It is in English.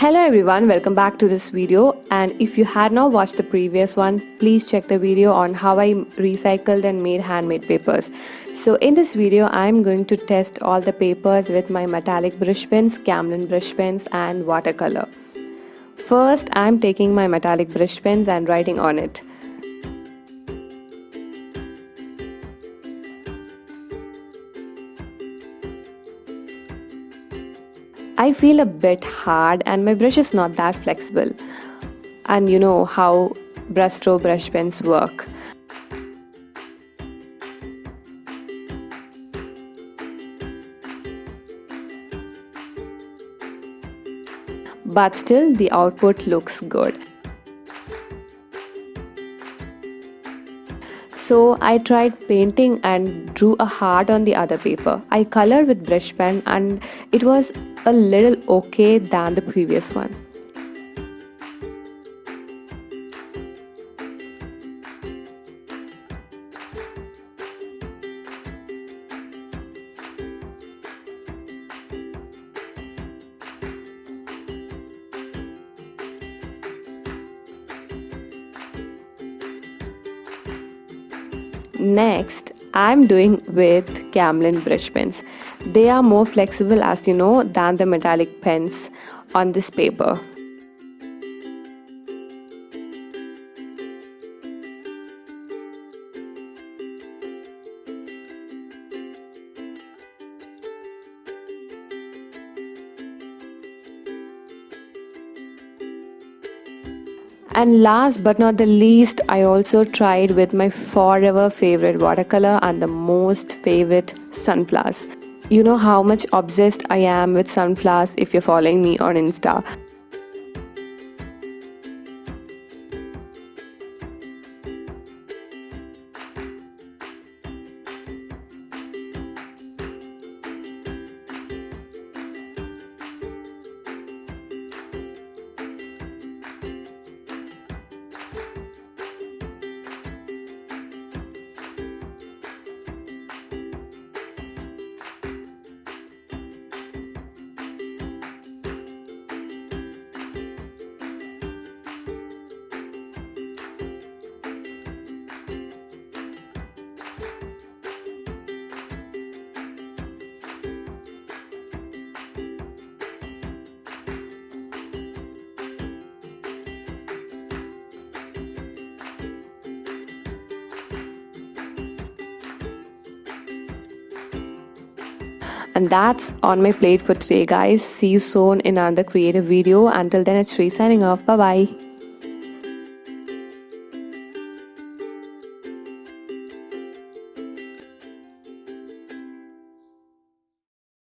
Hello everyone, welcome back to this video, and if you had not watched the previous one, please check the video on how I recycled and made handmade papers. So in this video I am going to test all the papers with my metallic brush pens, Camlin brush pens and watercolor. First I am taking my metallic brush pens and writing on it. I feel a bit hard and my brush is not that flexible, and you know how brushstroke brush pens work. But still the output looks good. So I tried painting and drew a heart on the other paper. I colored with brush pen and it was a little okay than the previous one. Next, I'm doing with Camlin brush pens. They are more flexible, as you know, than the metallic pens on this paper. And last but not the least, I also tried with my forever favorite watercolor and the most favorite sunflowers. You know how much obsessed I am with sunflowers if you're following me on Insta. And that's on my plate for today, guys. See you soon in another creative video. Until then, it's Shri signing off. Bye bye.